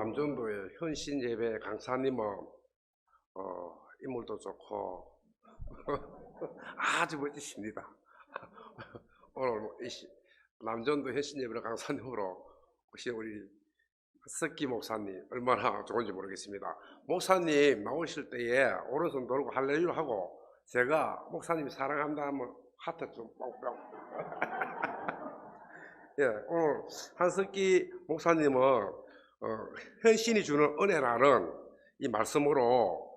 남전도의 현신 예배 강사님은 인물도 좋고 아주 멋지십니다. 오늘 남전도 현신 예배 강사님으로 혹시 우리 석기 목사님 얼마나 좋은지 모르겠습니다. 목사님 나오실 때에 오른손 돌고 할렐루야 하고 제가 목사님이 사랑한다 하면 하트 좀 뻥뻥. 예, 오늘 한석기 목사님은 현신이 주는 은혜라는 이 말씀으로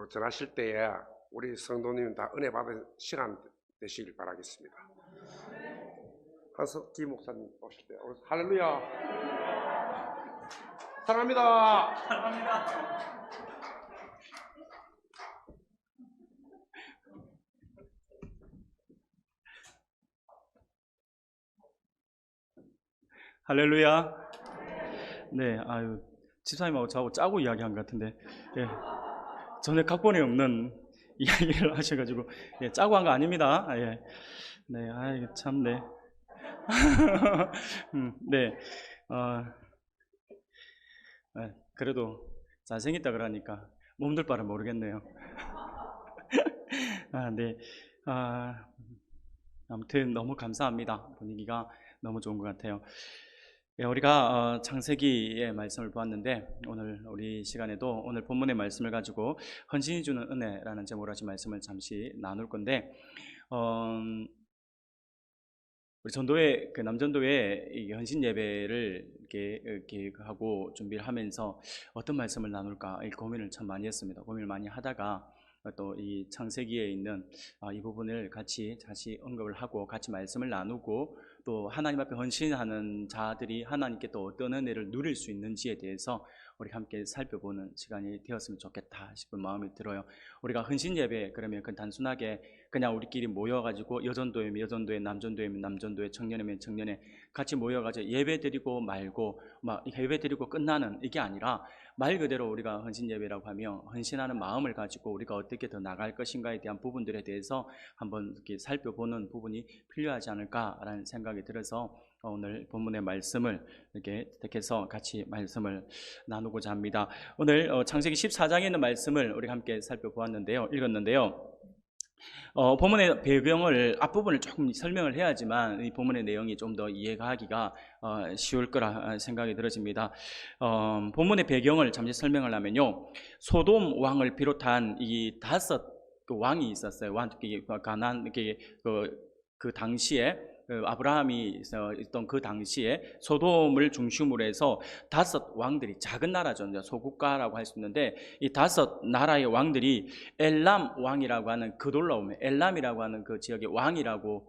전하실 때에 우리 성도님 다 은혜 받은 시간 되시길 바라겠습니다. 한석기 목사님 오실 때 할렐루야. 사랑합니다. 사랑합니다. 할렐루야. 네, 집사님하고 저하고 짜고 이야기한 것 같은데, 예, 전에 각본에 없는 이야기를 하셔가지고, 예, 짜고 한 거 아닙니다. 예, 네, 참, 네. 네, 그래도 잘생겼다 그러니까 몸둘 바를 모르겠네요. 네, 아무튼 너무 감사합니다. 분위기가 너무 좋은 것 같아요. 예, 우리가 창세기의 말씀을 보았는데 오늘 우리 시간에도 오늘 본문의 말씀을 가지고 헌신이 주는 은혜라는 제목으로 하신 말씀을 잠시 나눌 건데 우리 전도회 남전도회 이 헌신 예배를 계획하고 준비를 하면서 어떤 말씀을 나눌까 이 고민을 참 많이 했습니다. 고민을 많이 하다가 또 이 창세기에 있는 이 부분을 같이 다시 언급을 하고 같이 말씀을 나누고 또 하나님 앞에 헌신하는 자들이 하나님께 또 어떤 은혜를 누릴 수 있는지에 대해서 우리 함께 살펴보는 시간이 되었으면 좋겠다 싶은 마음이 들어요. 우리가 헌신 예배 그러면 단순하게 그냥 우리끼리 모여가지고 여전도회면 여전도회, 남전도회면 남전도회, 청년회면 청년회 같이 모여가지고 예배 드리고 말고 막 예배 드리고 끝나는 이게 아니라 말 그대로 우리가 헌신 예배라고 하면 헌신하는 마음을 가지고 우리가 어떻게 더 나갈 것인가에 대한 부분들에 대해서 한번 이렇게 살펴보는 부분이 필요하지 않을까라는 생각이 들어서 오늘 본문의 말씀을 이렇게 택해서 같이 말씀을 나누고자 합니다. 오늘 창세기 14장에 있는 말씀을 우리 함께 살펴보았는데요. 읽었는데요. 본문의 배경을 앞부분을 조금 설명을 해야지만 이 본문의 내용이 좀 더 이해가 하기가 쉬울 거라 생각이 들어집니다. 본문의 배경을 잠시 설명을 하면요, 소돔 왕을 비롯한 이 5 왕이 있었어요. 가나안 그 당시에 아브라함이 있던 그 당시에 소돔을 중심으로 해서 5 왕들이 작은 나라죠. 소국가라고 할 수 있는데 이 5 나라의 왕들이 엘람 왕이라고 하는 그돌라오멜, 엘람이라고 하는 그 지역의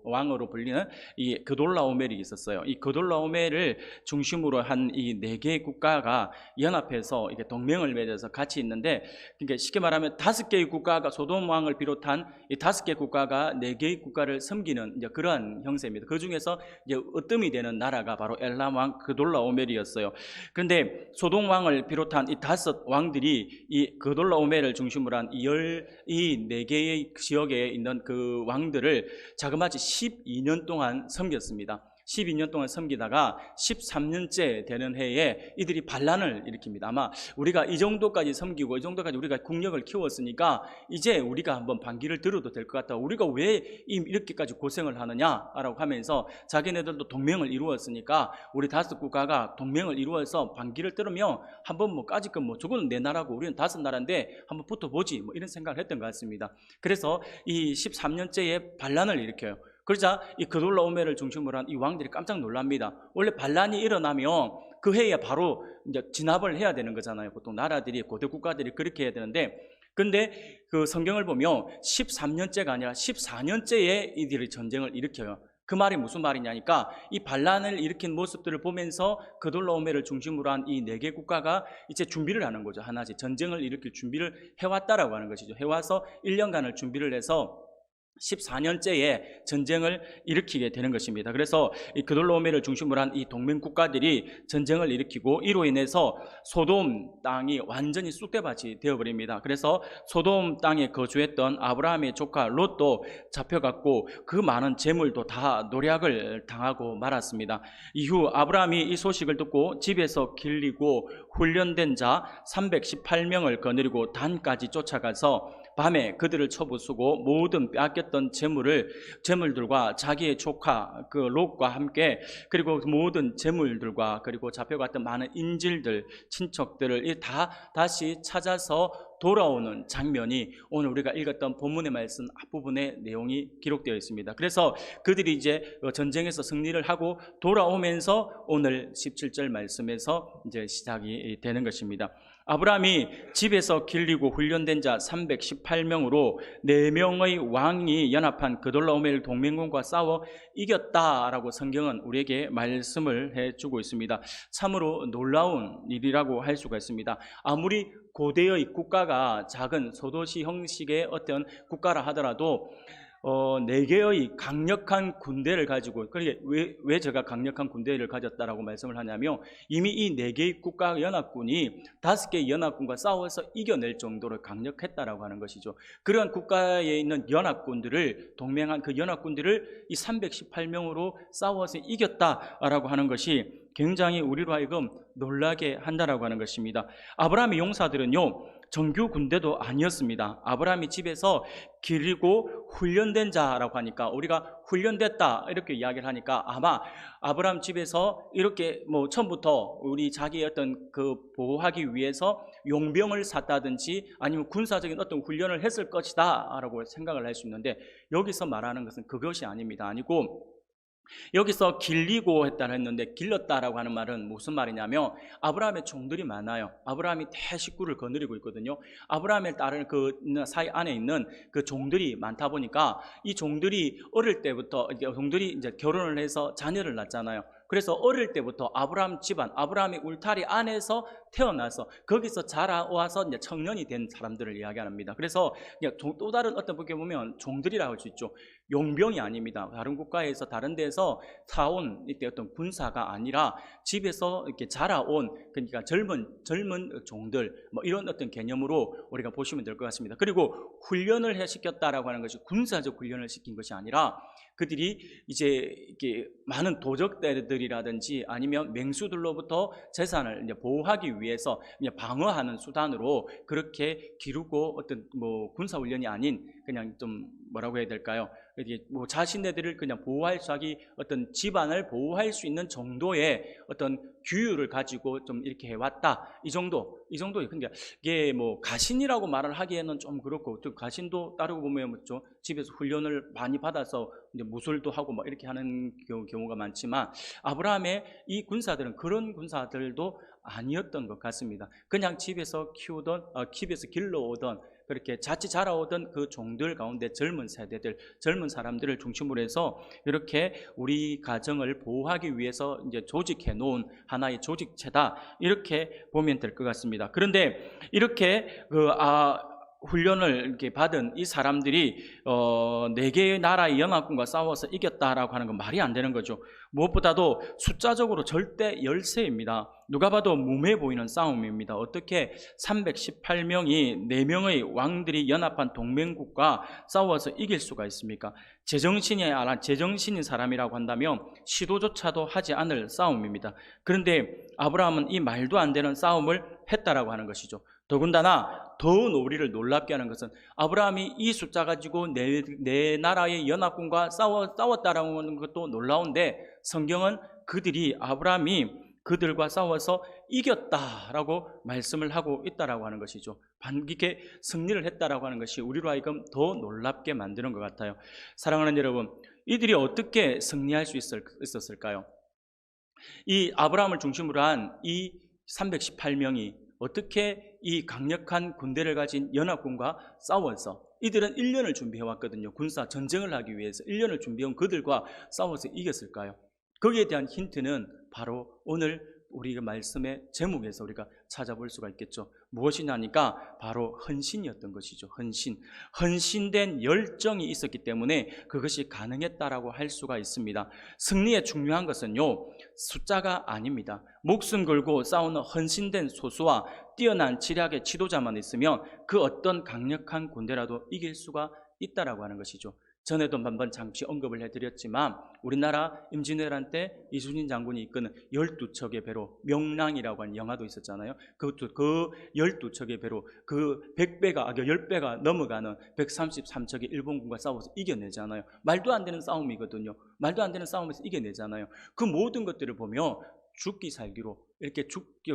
왕으로 불리는 이 그돌라오멜이 있었어요. 이 그돌라오멜을 중심으로 한 이 4개의 국가가 연합해서 이게 동맹을 맺어서 같이 있는데, 그러니까 쉽게 말하면 5개의 국가가 소돔 왕을 비롯한 이 5개 국가가 4개의 국가를 섬기는 이제 그러한 형세입니다. 그 중에서 이제 으뜸이 되는 나라가 바로 엘람 왕 그돌라오멜이었어요. 그런데 소돔 왕을 비롯한 이 5 왕들이 이 그돌라오멜을 중심으로 한 이 4개의 지역에 있는 그 왕들을 자그마치 12년 동안 섬겼습니다. 12년 동안 섬기다가 13년째 되는 해에 이들이 반란을 일으킵니다. 아마 우리가 이 정도까지 섬기고 이 정도까지 우리가 국력을 키웠으니까 이제 우리가 한번 반기를 들어도 될 것 같다. 우리가 왜 이렇게까지 고생을 하느냐라고 하면서 자기네들도 동맹을 이루었으니까 우리 5 국가가 동맹을 이루어서 반기를 들으면 한번 까짓 건 저거는 내 나라고 우리는 5 나라인데 한번 붙어보지 이런 생각을 했던 것 같습니다. 그래서 이 13년째에 반란을 일으켜요. 그러자 이 그돌라오멜을 중심으로 한 이 왕들이 깜짝 놀랍니다. 원래 반란이 일어나면 그 해에 바로 이제 진압을 해야 되는 거잖아요. 보통 나라들이 고대 국가들이 그렇게 해야 되는데, 근데 그 성경을 보면 13년째가 아니라 14년째에 이들이 전쟁을 일으켜요. 그 말이 무슨 말이냐니까 이 반란을 일으킨 모습들을 보면서 그돌라오멜을 중심으로 한 이 4개 국가가 이제 준비를 하는 거죠. 하나씩 전쟁을 일으킬 준비를 해왔다라고 하는 것이죠. 해와서 1년간을 준비를 해서 14년째의 전쟁을 일으키게 되는 것입니다. 그래서 이 그돌로오메를 중심으로 한 이 동맹 국가들이 전쟁을 일으키고 이로 인해서 소돔 땅이 완전히 쑥대밭이 되어버립니다. 그래서 소돔 땅에 거주했던 아브라함의 조카 롯도 잡혀갔고 그 많은 재물도 다 노략을 당하고 말았습니다. 이후 아브라함이 이 소식을 듣고 집에서 길리고 훈련된 자 318명을 거느리고 단까지 쫓아가서 밤에 그들을 쳐부수고 모든 빼앗겼던 재물들과 자기의 조카 그 롯과 함께 그리고 모든 재물들과 그리고 잡혀갔던 많은 인질들 친척들을 다 다시 찾아서 돌아오는 장면이 오늘 우리가 읽었던 본문의 말씀 앞부분의 내용이 기록되어 있습니다. 그래서 그들이 이제 전쟁에서 승리를 하고 돌아오면서 오늘 17절 말씀에서 이제 시작이 되는 것입니다. 아브라함이 집에서 길리고 훈련된 자 318명으로 4명의 왕이 연합한 그돌라오멜 동맹군과 싸워 이겼다라고 성경은 우리에게 말씀을 해주고 있습니다. 참으로 놀라운 일이라고 할 수가 있습니다. 아무리 고대의 국가가 작은 소도시 형식의 어떤 국가라 하더라도 4개의 강력한 군대를 가지고, 그러게 왜 제가 강력한 군대를 가졌다라고 말씀을 하냐면 이미 이 4개의 국가 연합군이 5개의 연합군과 싸워서 이겨낼 정도로 강력했다라고 하는 것이죠. 그런 국가에 있는 연합군들을, 동맹한 그 연합군들을 이 318명으로 싸워서 이겼다라고 하는 것이 굉장히 우리로 하여금 놀라게 한다라고 하는 것입니다. 아브라함의 용사들은요, 정규 군대도 아니었습니다. 아브라함이 집에서 기르고 훈련된 자라고 하니까 우리가 훈련됐다 이렇게 이야기를 하니까 아마 아브라함 집에서 이렇게 처음부터 우리 자기의 어떤 그 보호하기 위해서 용병을 샀다든지 아니면 군사적인 어떤 훈련을 했을 것이다 라고 생각을 할 수 있는데 여기서 말하는 것은 그것이 아닙니다. 아니고 여기서 길리고 했다고 했는데 길렀다라고 하는 말은 무슨 말이냐면 아브라함의 종들이 많아요. 아브라함이 대식구를 거느리고 있거든요. 아브라함의 딸을 그 사이 안에 있는 그 종들이 많다 보니까 이 종들이 어릴 때부터 종들이 이제 결혼을 해서 자녀를 낳잖아요. 그래서 어릴 때부터 아브라함 집안, 아브라함의 울타리 안에서 태어나서 거기서 자라와서 이제 청년이 된 사람들을 이야기합니다. 그래서 또 다른 어떤 분께 보면 종들이라고 할 수 있죠. 용병이 아닙니다. 다른 국가에서 다른 데서 사온 이때 어떤 군사가 아니라 집에서 이렇게 자라온 그러니까 젊은 종들 이런 어떤 개념으로 우리가 보시면 될 것 같습니다. 그리고 훈련을 시켰다라고 하는 것이 군사적 훈련을 시킨 것이 아니라 그들이 이제 이렇게 많은 도적들이라든지 아니면 맹수들로부터 재산을 이제 보호하기 위해서 방어하는 수단으로 그렇게 기르고 어떤 군사 훈련이 아닌 그냥 좀 뭐라고 해야 될까요? 자신네들을 그냥 보호할 자기 어떤 집안을 보호할 수 있는 정도의 어떤 규율을 가지고 좀 이렇게 해왔다. 이 정도. 그러니까 이게 가신이라고 말을 하기에는 좀 그렇고, 또 가신도 따르고 보면 집에서 훈련을 많이 받아서 이제 무술도 하고 이렇게 하는 경우가 많지만 아브라함의 이 군사들은 그런 군사들도 아니었던 것 같습니다. 그냥 집에서 길러오던 그렇게 자칫 자라오던 그 종들 가운데 젊은 세대들, 젊은 사람들을 중심으로 해서 이렇게 우리 가정을 보호하기 위해서 이제 조직해 놓은 하나의 조직체다 이렇게 보면 될 것 같습니다. 그런데 이렇게 훈련을 이렇게 받은 이 사람들이 4개의 나라의 연합군과 싸워서 이겼다라고 하는 건 말이 안 되는 거죠. 무엇보다도 숫자적으로 절대 열세입니다. 누가 봐도 무모해 보이는 싸움입니다. 어떻게 318명이 4명의 왕들이 연합한 동맹국과 싸워서 이길 수가 있습니까? 제정신인 사람이라고 한다면 시도조차도 하지 않을 싸움입니다. 그런데 아브라함은 이 말도 안 되는 싸움을 했다라고 하는 것이죠. 더군다나 더 우리를 놀랍게 하는 것은 아브라함이 이 숫자 가지고 네 나라의 연합군과 싸웠다라고 하는 것도 놀라운데 성경은 아브라함이 그들과 싸워서 이겼다라고 말씀을 하고 있다라고 하는 것이죠. 반기게 승리를 했다라고 하는 것이 우리로 하여금 더 놀랍게 만드는 것 같아요. 사랑하는 여러분, 이들이 어떻게 승리할 수 있었을까요? 이 아브라함을 중심으로 한 이 318명이 어떻게 이 강력한 군대를 가진 연합군과 싸워서 이들은 1년을 준비해왔거든요. 군사 전쟁을 하기 위해서 1년을 준비해온 그들과 싸워서 이겼을까요? 거기에 대한 힌트는 바로 오늘 우리 말씀의 제목에서 우리가 찾아볼 수가 있겠죠. 무엇이냐니까 바로 헌신이었던 것이죠. 헌신된 열정이 있었기 때문에 그것이 가능했다라고 할 수가 있습니다. 승리에 중요한 것은요, 숫자가 아닙니다. 목숨 걸고 싸우는 헌신된 소수와 뛰어난 지략의 지도자만 있으면 그 어떤 강력한 군대라도 이길 수가 있다라고 하는 것이죠. 전에도 한번 잠시 언급을 해드렸지만 우리나라 임진왜란 때 이순신 장군이 이끄는 12척의 배로, 명랑이라고 하는 영화도 있었잖아요. 그 12척의 배로 그 10배가 넘어가는 133척의 일본군과 싸워서 이겨내잖아요. 말도 안 되는 싸움이거든요. 말도 안 되는 싸움에서 이겨내잖아요. 그 모든 것들을 보며 죽기 살기로 이렇게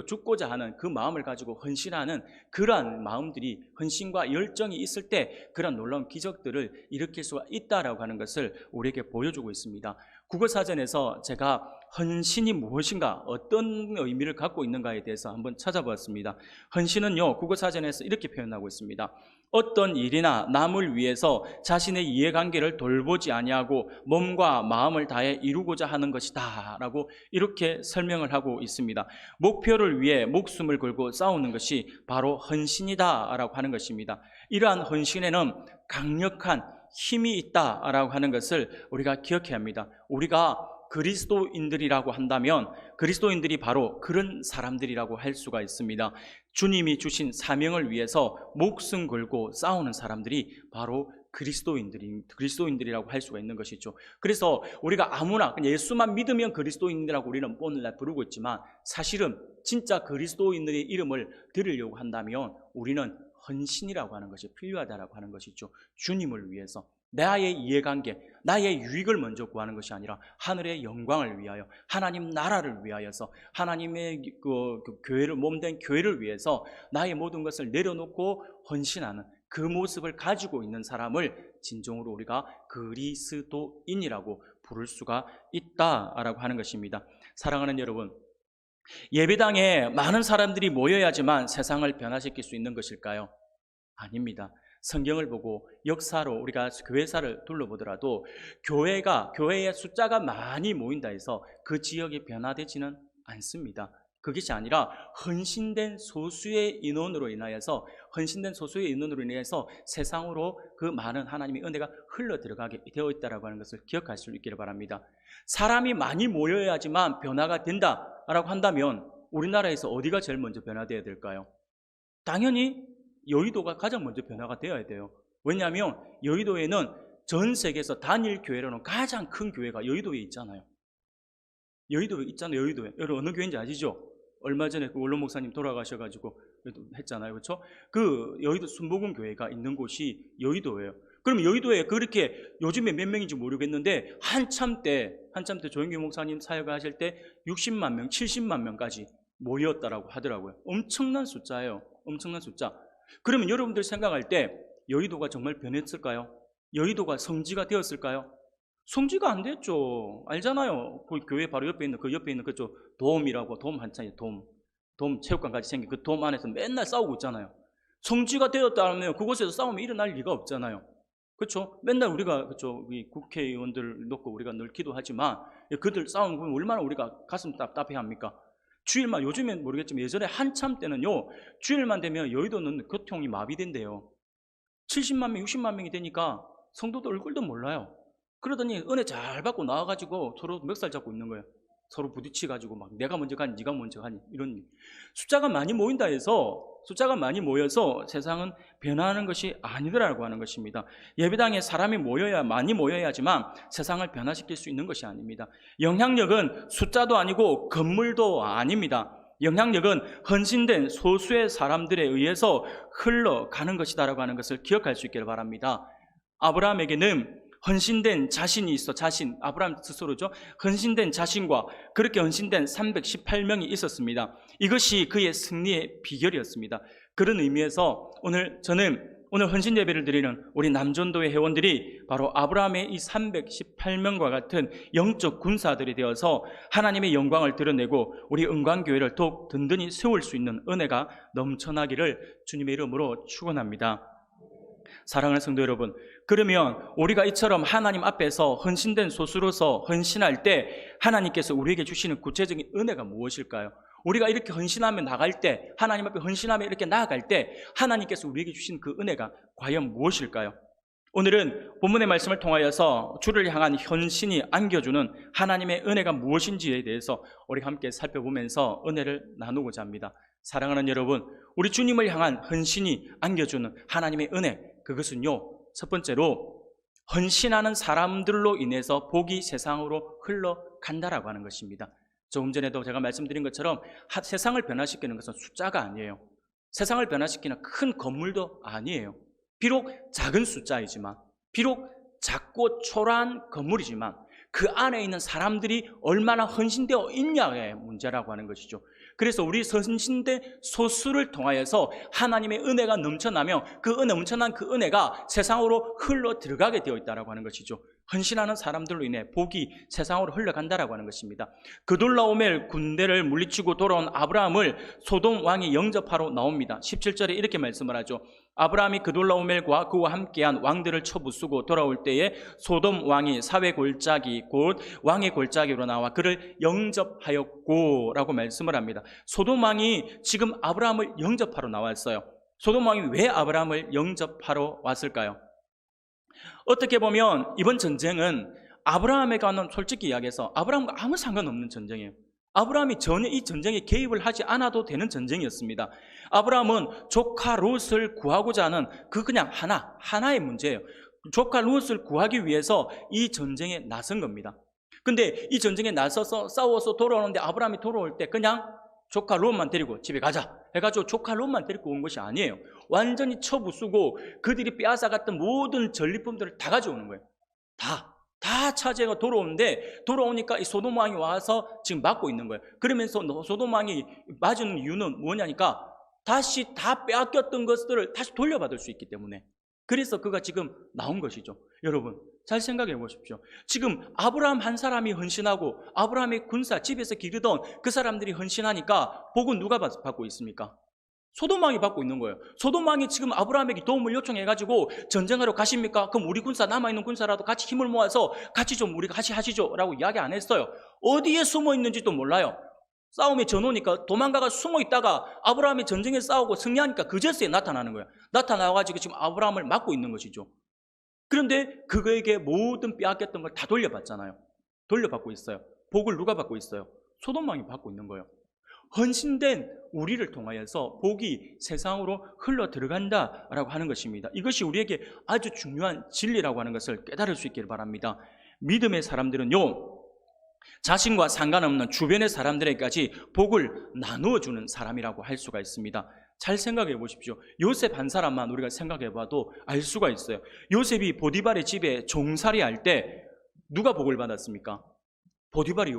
죽고자 하는 그 마음을 가지고 헌신하는 그러한 마음들이, 헌신과 열정이 있을 때 그런 놀라운 기적들을 일으킬 수가 있다라고 하는 것을 우리에게 보여주고 있습니다. 국어사전에서 제가 헌신이 무엇인가, 어떤 의미를 갖고 있는가에 대해서 한번 찾아보았습니다. 헌신은요, 국어사전에서 이렇게 표현하고 있습니다. 어떤 일이나 남을 위해서 자신의 이해관계를 돌보지 아니하고 몸과 마음을 다해 이루고자 하는 것이다 라고 이렇게 설명을 하고 있습니다. 목표를 위해 목숨을 걸고 싸우는 것이 바로 헌신이다 라고 하는 것입니다. 이러한 헌신에는 강력한 힘이 있다라고 하는 것을 우리가 기억해야 합니다. 우리가 그리스도인들이라고 한다면 그리스도인들이 바로 그런 사람들이라고 할 수가 있습니다. 주님이 주신 사명을 위해서 목숨 걸고 싸우는 사람들이 바로 그리스도인들이라고 할 수가 있는 것이죠. 그래서 우리가 아무나 그냥 예수만 믿으면 그리스도인이라고 우리는 오늘날 부르고 있지만 사실은 진짜 그리스도인들의 이름을 들으려고 한다면 우리는 헌신이라고 하는 것이 필요하다라고 하는 것이죠. 주님을 위해서 나의 이해관계, 나의 유익을 먼저 구하는 것이 아니라 하늘의 영광을 위하여, 하나님 나라를 위하여서, 하나님의 그 교회를, 몸된 교회를 위해서 나의 모든 것을 내려놓고 헌신하는 그 모습을 가지고 있는 사람을 진정으로 우리가 그리스도인이라고 부를 수가 있다라고 하는 것입니다. 사랑하는 여러분, 예배당에 많은 사람들이 모여야지만 세상을 변화시킬 수 있는 것일까요? 아닙니다. 성경을 보고 역사로 우리가 교회사를 둘러보더라도 교회의 숫자가 많이 모인다 해서 그 지역이 변화되지는 않습니다. 그것이 아니라 헌신된 소수의 인원으로 인하여서 세상으로 그 많은 하나님의 은혜가 흘러 들어가게 되어 있다라고 하는 것을 기억할 수 있기를 바랍니다. 사람이 많이 모여야지만 변화가 된다라고 한다면 우리나라에서 어디가 제일 먼저 변화되어야 될까요? 당연히 여의도가 가장 먼저 변화가 되어야 돼요. 왜냐하면 여의도에는 전 세계에서 단일 교회로는 가장 큰 교회가 여의도에 있잖아요. 여의도에. 여러분 어느 교회인지 아시죠? 얼마 전에 그 원로 목사님 돌아가셔가지고 했잖아요. 그렇죠? 그 여의도 순복음 교회가 있는 곳이 여의도예요. 그럼 여의도에 그렇게 요즘에 몇 명인지 모르겠는데 한참 때 조영규 목사님 사역을 하실 때 60만 명, 70만 명까지 모였다라고 하더라고요. 엄청난 숫자예요. 엄청난 숫자. 그러면 여러분들 생각할 때 여의도가 정말 변했을까요? 여의도가 성지가 되었을까요? 성지가 안 됐죠. 알잖아요. 그 교회 바로 옆에 있는 그쪽 돔이라고, 돔 한창에 돔 체육관까지 생긴 그 돔 안에서 맨날 싸우고 있잖아요. 성지가 되었다면 그곳에서 싸움이 일어날 리가 없잖아요. 그렇죠? 맨날 우리가 국회의원들 놓고 우리가 늘 기도하지만 그들 싸우는 거 보면 얼마나 우리가 가슴 답답해 합니까? 주일만, 요즘엔 모르겠지만 예전에 한참 때는요, 주일만 되면 여의도는 교통이 마비된대요. 70만 명, 60만 명이 되니까 성도들 얼굴도 몰라요. 그러더니 은혜 잘 받고 나와가지고 서로 멱살 잡고 있는 거예요. 서로 부딪혀가지고 막 내가 먼저 가니 네가 먼저 가니 이런. 숫자가 많이 모여서 세상은 변화하는 것이 아니더라고 하는 것입니다. 예배당에 사람이 많이 모여야지만 세상을 변화시킬 수 있는 것이 아닙니다. 영향력은 숫자도 아니고 건물도 아닙니다. 영향력은 헌신된 소수의 사람들에 의해서 흘러가는 것이다라고 하는 것을 기억할 수 있기를 바랍니다. 아브라함에게는 헌신된 자신이 있어. 아브라함 스스로죠. 헌신된 자신과 그렇게 헌신된 318명이 있었습니다. 이것이 그의 승리의 비결이었습니다. 그런 의미에서 저는 오늘 헌신 예배를 드리는 우리 남전도의 회원들이 바로 아브라함의 이 318명과 같은 영적 군사들이 되어서 하나님의 영광을 드러내고 우리 은광교회를 더욱 든든히 세울 수 있는 은혜가 넘쳐나기를 주님의 이름으로 축원합니다. 사랑하는 성도 여러분, 그러면 우리가 이처럼 하나님 앞에서 헌신된 소수로서 헌신할 때 하나님께서 우리에게 주시는 구체적인 은혜가 무엇일까요? 우리가 이렇게 헌신하며 나갈 때, 하나님 앞에 헌신하며 이렇게 나아갈 때 하나님께서 우리에게 주신 그 은혜가 과연 무엇일까요? 오늘은 본문의 말씀을 통하여서 주를 향한 헌신이 안겨주는 하나님의 은혜가 무엇인지에 대해서 우리 함께 살펴보면서 은혜를 나누고자 합니다. 사랑하는 여러분, 우리 주님을 향한 헌신이 안겨주는 하나님의 은혜, 그것은요, 첫 번째로 헌신하는 사람들로 인해서 복이 세상으로 흘러간다라고 하는 것입니다. 조금 전에도 제가 말씀드린 것처럼 세상을 변화시키는 것은 숫자가 아니에요. 세상을 변화시키는 큰 건물도 아니에요. 비록 작은 숫자이지만, 비록 작고 초라한 건물이지만 그 안에 있는 사람들이 얼마나 헌신되어 있냐의 문제라고 하는 것이죠. 그래서 우리 헌신된 소수를 통하여서 하나님의 은혜가 넘쳐나며 그 넘쳐난 그 은혜가 세상으로 흘러 들어가게 되어 있다고 하는 것이죠. 헌신하는 사람들로 인해 복이 세상으로 흘러간다라고 하는 것입니다. 그돌라오멜 군대를 물리치고 돌아온 아브라함을 소돔 왕이 영접하러 나옵니다. 17절에 이렇게 말씀을 하죠. 아브라함이 그돌라오멜과 그와 함께한 왕들을 쳐부수고 돌아올 때에 소돔 왕이 사회 골짜기 곧 왕의 골짜기로 나와 그를 영접하였고 라고 말씀을 합니다. 소돔 왕이 지금 아브라함을 영접하러 나왔어요. 소돔 왕이 왜 아브라함을 영접하러 왔을까요? 어떻게 보면 이번 전쟁은 아브라함에게는 솔직히 이야기해서 아브라함과 아무 상관없는 전쟁이에요. 아브라함이 전혀 이 전쟁에 개입을 하지 않아도 되는 전쟁이었습니다. 아브라함은 조카 롯을 구하고자 하는 그냥 하나의 문제예요. 조카 롯을 구하기 위해서 이 전쟁에 나선 겁니다. 근데 이 전쟁에 나서서 싸워서 돌아오는데 아브라함이 돌아올 때 그냥 조카 롯만 데리고 집에 가자 해가지고 조카 롯만 데리고 온 것이 아니에요. 완전히 쳐부수고 그들이 빼앗아갔던 모든 전리품들을 다 가져오는 거예요. 다 차지해가 돌아오는데 돌아오니까 이 소돔 왕이 와서 지금 막고 있는 거예요. 그러면서 소돔 왕이 맞은 이유는 뭐냐니까 다시 다 빼앗겼던 것들을 다시 돌려받을 수 있기 때문에, 그래서 그가 지금 나온 것이죠. 여러분 잘 생각해 보십시오. 지금 아브라함 한 사람이 헌신하고 아브라함의 군사 집에서 기르던 그 사람들이 헌신하니까 복은 누가 받고 있습니까? 소돔 왕이 받고 있는 거예요. 소돔 왕이 지금 아브라함에게 도움을 요청해가지고 전쟁하러 가십니까? 그럼 우리 군사, 남아있는 군사라도 같이 힘을 모아서 같이 좀 우리가 같이 하시죠 라고 이야기 안 했어요. 어디에 숨어 있는지도 몰라요. 싸움에 져놓으니까 도망가가 숨어 있다가 아브라함이 전쟁에 싸우고 승리하니까 그제서야 나타나는 거예요. 나타나가지고 지금 아브라함을 막고 있는 것이죠. 그런데 그에게 모든 빼앗겼던 걸 다 돌려받잖아요. 돌려받고 있어요. 복을 누가 받고 있어요? 소돔 왕이 받고 있는 거예요. 헌신된 우리를 통하여서 복이 세상으로 흘러 들어간다라고 하는 것입니다. 이것이 우리에게 아주 중요한 진리라고 하는 것을 깨달을 수 있기를 바랍니다. 믿음의 사람들은요, 자신과 상관없는 주변의 사람들에게까지 복을 나누어 주는 사람이라고 할 수가 있습니다. 잘 생각해 보십시오. 요셉 한 사람만 우리가 생각해 봐도 알 수가 있어요. 요셉이 보디발의 집에 종살이 할 때 누가 복을 받았습니까? 보디발이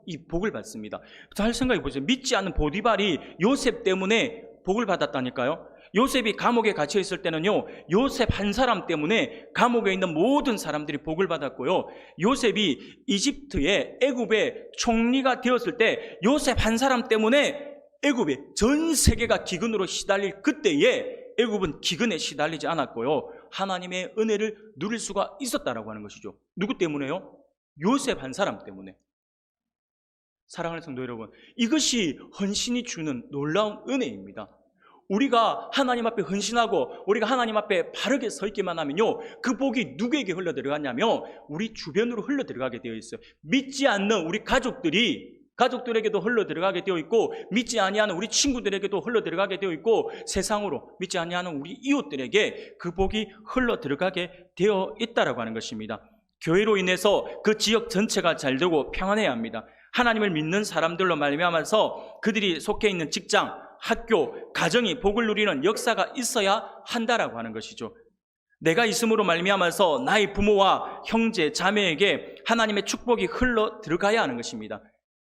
이 복을 받습니다. 잘 생각해 보세요. 믿지 않는 보디발이 요셉 때문에 복을 받았다니까요. 요셉이 감옥에 갇혀 있을 때는요, 요셉 한 사람 때문에 감옥에 있는 모든 사람들이 복을 받았고요, 요셉이 애굽의 총리가 되었을 때 요셉 한 사람 때문에 애굽의 전 세계가 기근으로 시달릴 그때에 애굽은 기근에 시달리지 않았고요, 하나님의 은혜를 누릴 수가 있었다라고 하는 것이죠. 누구 때문에요? 요셉 한 사람 때문에. 사랑하는 성도 여러분, 이것이 헌신이 주는 놀라운 은혜입니다. 우리가 하나님 앞에 헌신하고 우리가 하나님 앞에 바르게 서 있기만 하면요, 그 복이 누구에게 흘러 들어가냐면 우리 주변으로 흘러 들어가게 되어 있어요. 믿지 않는 우리 가족들에게도 흘러 들어가게 되어 있고, 믿지 아니하는 우리 친구들에게도 흘러 들어가게 되어 있고, 세상으로 믿지 아니하는 우리 이웃들에게 그 복이 흘러 들어가게 되어 있다라고 하는 것입니다. 교회로 인해서 그 지역 전체가 잘 되고 평안해야 합니다. 하나님을 믿는 사람들로 말미암아서 그들이 속해 있는 직장, 학교, 가정이 복을 누리는 역사가 있어야 한다라고 하는 것이죠. 내가 있음으로 말미암아서 나의 부모와 형제, 자매에게 하나님의 축복이 흘러 들어가야 하는 것입니다.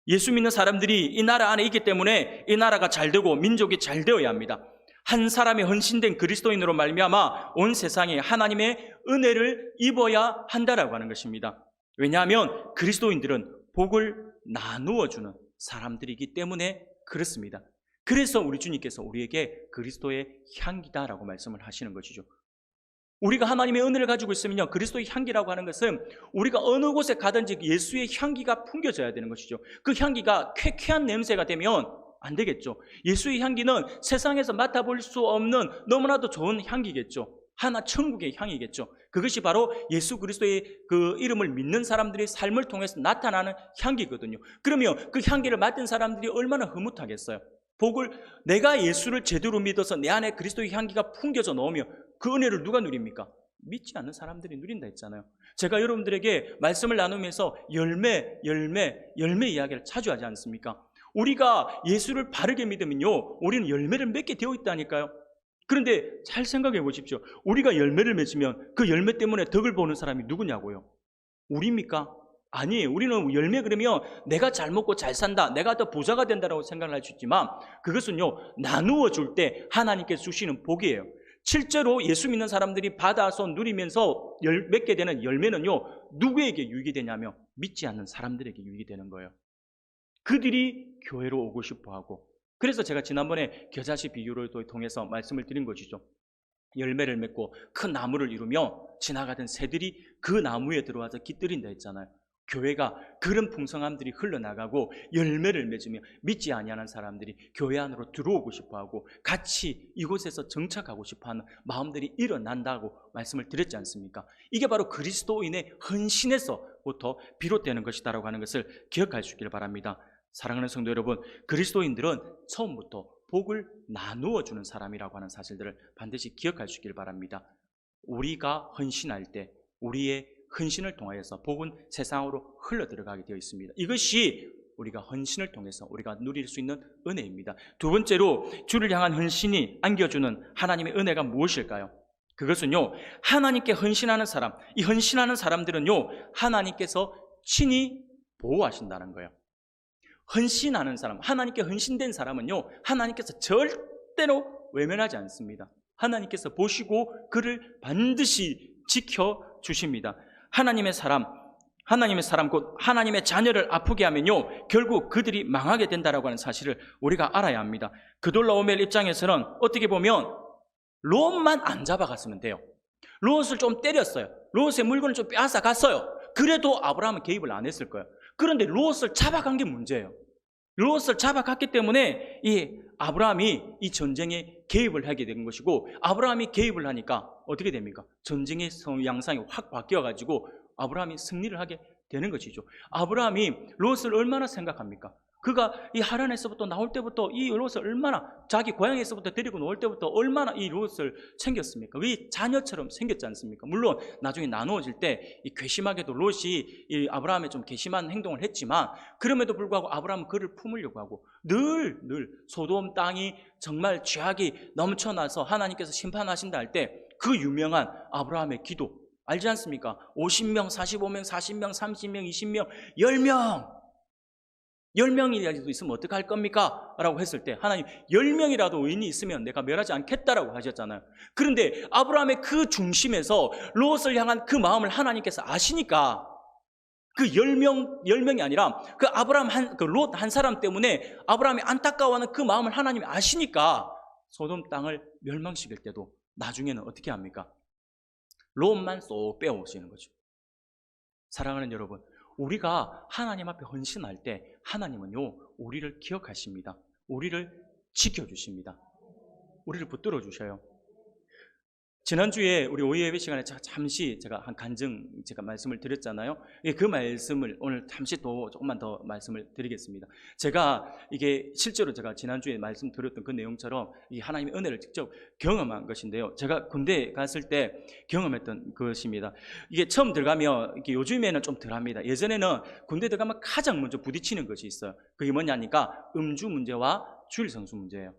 예수 믿는 사람들이 이 나라 안에 있기 때문에 이 나라가 잘 되고 민족이 잘 되어야 합니다. 한 사람의 헌신된 그리스도인으로 말미암아 온 세상에 하나님의 은혜를 입어야 한다라고 하는 것입니다. 왜냐하면 그리스도인들은 복을 나누어 주는 사람들이기 때문에 그렇습니다. 그래서 우리 주님께서 우리에게 그리스도의 향기다라고 말씀을 하시는 것이죠. 우리가 하나님의 은혜를 가지고 있으면요, 그리스도의 향기라고 하는 것은 우리가 어느 곳에 가든지 예수의 향기가 풍겨져야 되는 것이죠. 그 향기가 쾌쾌한 냄새가 되면 안 되겠죠. 예수의 향기는 세상에서 맡아볼 수 없는 너무나도 좋은 향기겠죠. 하나 천국의 향이겠죠. 그것이 바로 예수 그리스도의 그 이름을 믿는 사람들의 삶을 통해서 나타나는 향기거든요. 그러면 그 향기를 맡은 사람들이 얼마나 흐뭇하겠어요. 내가 예수를 제대로 믿어서 내 안에 그리스도의 향기가 풍겨져 나오며 그 은혜를 누가 누립니까? 믿지 않는 사람들이 누린다 했잖아요. 제가 여러분들에게 말씀을 나누면서 열매 이야기를 자주 하지 않습니까? 우리가 예수를 바르게 믿으면요, 우리는 열매를 맺게 되어 있다니까요. 그런데 잘 생각해 보십시오. 우리가 열매를 맺으면 그 열매 때문에 덕을 보는 사람이 누구냐고요? 우리입니까? 아니에요. 우리는 열매 그러면 내가 잘 먹고 잘 산다, 내가 더 부자가 된다라고 생각을 할 수 있지만 그것은요, 나누어 줄 때 하나님께서 주시는 복이에요. 실제로 예수 믿는 사람들이 받아서 누리면서 맺게 되는 열매는요, 누구에게 유익이 되냐면 믿지 않는 사람들에게 유익이 되는 거예요. 그들이 교회로 오고 싶어하고, 그래서 제가 지난번에 겨자씨 비유를 통해서 말씀을 드린 것이죠. 열매를 맺고 큰 나무를 이루며 지나가던 새들이 그 나무에 들어와서 깃들인다 했잖아요. 교회가 그런 풍성함들이 흘러나가고 열매를 맺으며 믿지 아니하는 사람들이 교회 안으로 들어오고 싶어하고 같이 이곳에서 정착하고 싶어하는 마음들이 일어난다고 말씀을 드렸지 않습니까? 이게 바로 그리스도인의 헌신에서부터 비롯되는 것이다라고 하는 것을 기억할 수 있기를 바랍니다. 사랑하는 성도 여러분, 그리스도인들은 처음부터 복을 나누어 주는 사람이라고 하는 사실들을 반드시 기억할 수 있기를 바랍니다. 우리가 헌신할 때 우리의 헌신을 통하여서 복은 세상으로 흘러들어가게 되어 있습니다. 이것이 우리가 헌신을 통해서 우리가 누릴 수 있는 은혜입니다. 두 번째로 주를 향한 헌신이 안겨주는 하나님의 은혜가 무엇일까요? 그것은요, 하나님께 헌신하는 사람, 이 헌신하는 사람들은요, 하나님께서 친히 보호하신다는 거예요. 헌신하는 사람, 하나님께 헌신된 사람은요, 하나님께서 절대로 외면하지 않습니다. 하나님께서 보시고 그를 반드시 지켜주십니다. 하나님의 사람 곧 하나님의 자녀를 아프게 하면요, 결국 그들이 망하게 된다라고 하는 사실을 우리가 알아야 합니다. 그돌라오멜 입장에서는 어떻게 보면 롯만 안 잡아갔으면 돼요. 롯을 좀 때렸어요. 롯의 물건을 좀 빼앗아 갔어요. 그래도 아브라함은 개입을 안 했을 거예요. 그런데 롯을 잡아간 게 문제예요. 롯을 잡아갔기 때문에 이 아브라함이 이 전쟁에 개입을 하게 된 것이고, 아브라함이 개입을 하니까 어떻게 됩니까? 전쟁의 양상이 확 바뀌어가지고 아브라함이 승리를 하게 되는 것이죠. 아브라함이 롯을 얼마나 생각합니까? 그가 이 하란에서부터 나올 때부터 이 롯을 얼마나, 자기 고향에서부터 데리고 나올 때부터 얼마나 이 롯을 챙겼습니까? 이 자녀처럼 생겼지 않습니까? 물론 나중에 나누어질 때 이 괘씸하게도 롯이 이 아브라함의 좀 괘씸한 행동을 했지만, 그럼에도 불구하고 아브라함은 그를 품으려고 하고 늘 소돔 땅이 정말 죄악이 넘쳐나서 하나님께서 심판하신다 할 때 그 유명한 아브라함의 기도 알지 않습니까? 50명, 45명, 40명, 30명, 20명, 10명 10명이라도 있으면 어떡할 겁니까? 라고 했을 때 하나님 10명이라도 의인이 있으면 내가 멸하지 않겠다라고 하셨잖아요. 그런데 아브라함의 그 중심에서 롯을 향한 그 마음을 하나님께서 아시니까 그 10명이 아니라 그 아브라함 롯 한 사람 때문에 아브라함이 안타까워하는 그 마음을 하나님이 아시니까 소돔 땅을 멸망시킬 때도 나중에는 어떻게 합니까? 롯만 쏙 빼오시는 거죠. 사랑하는 여러분, 우리가 하나님 앞에 헌신할 때 하나님은요, 우리를 기억하십니다. 우리를 지켜주십니다. 우리를 붙들어 주셔요. 지난주에 우리 오후 예배 시간에 잠시 제가 한 간증 제가 말씀을 드렸잖아요. 그 말씀을 오늘 잠시 또 조금만 더 말씀을 드리겠습니다. 제가 이게 실제로 제가 지난주에 말씀드렸던 그 내용처럼 이 하나님의 은혜를 직접 경험한 것인데요. 제가 군대 갔을 때 경험했던 것입니다. 이게 처음 들어가면 이게 요즘에는 좀 덜합니다. 예전에는 군대 들어가면 가장 먼저 부딪히는 것이 있어요. 그게 뭐냐니까 음주 문제와 주일 성수 문제예요.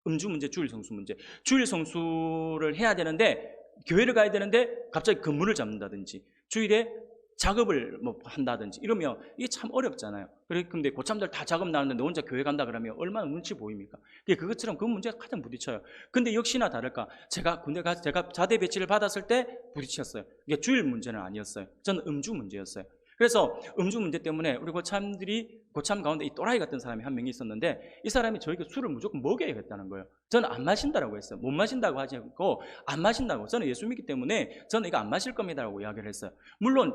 음주 문제, 주일 성수 문제. 주일 성수를 해야 되는데, 교회를 가야 되는데 갑자기 근무를 잡는다든지 주일에 작업을 뭐 한다든지 이러면 이게 참 어렵잖아요. 근데 고참들 다 작업 나는데 너 혼자 교회 간다 그러면 얼마나 눈치 보입니까? 그것처럼 그 문제가 가장 부딪혀요. 근데 역시나 다를까, 제가 군대 가서 제가 자대 배치를 받았을 때 부딪혔어요. 이게 주일 문제는 아니었어요. 저는 음주 문제였어요. 그래서 음주 문제 때문에 우리 고참들이 고참 가운데 이 또라이 같은 사람이 한 명이 있었는데 이 사람이 저에게 술을 무조건 먹여야겠다는 거예요. 저는 안 마신다라고 했어요. 못 마신다고 하지 않고 안 마신다고. 저는 예수 믿기 때문에 저는 이거 안 마실 겁니다라고 이야기를 했어요. 물론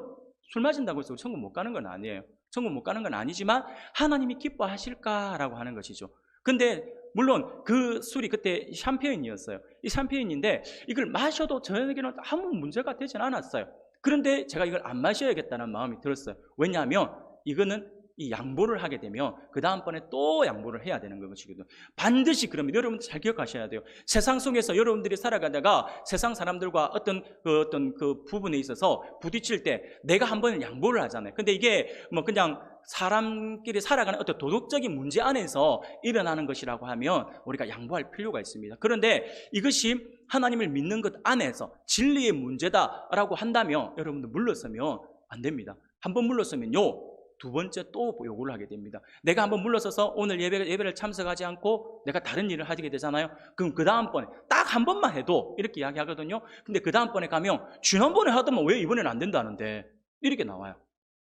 술 마신다고 해서 천국 못 가는 건 아니에요. 천국 못 가는 건 아니지만 하나님이 기뻐하실까라고 하는 것이죠. 근데 물론 그 술이 그때 샴페인이었어요. 이 샴페인인데 이걸 마셔도 저에게는 아무 문제가 되진 않았어요. 그런데 제가 이걸 안 마셔야겠다는 마음이 들었어요. 왜냐하면 이거는 이 양보를 하게 되면 그 다음번에 또 양보를 해야 되는 것이거든요. 반드시 그러면 여러분 잘 기억하셔야 돼요. 세상 속에서 여러분들이 살아가다가 세상 사람들과 어떤 그 부분에 있어서 부딪힐 때 내가 한 번은 양보를 하잖아요. 근데 이게 뭐 그냥 사람끼리 살아가는 어떤 도덕적인 문제 안에서 일어나는 것이라고 하면 우리가 양보할 필요가 있습니다. 그런데 이것이 하나님을 믿는 것 안에서 진리의 문제다라고 한다면 여러분들 물러서면 안 됩니다. 한 번 물러서면요 두 번째 또 요구를 하게 됩니다. 내가 한번 물러서서 오늘 예배를 참석하지 않고 내가 다른 일을 하게 되잖아요. 그럼 그 다음번에 딱 한 번만 해도 이렇게 이야기하거든요. 근데 그 다음번에 가면 지난번에 하더만 왜 이번에는 안 된다는데 이렇게 나와요.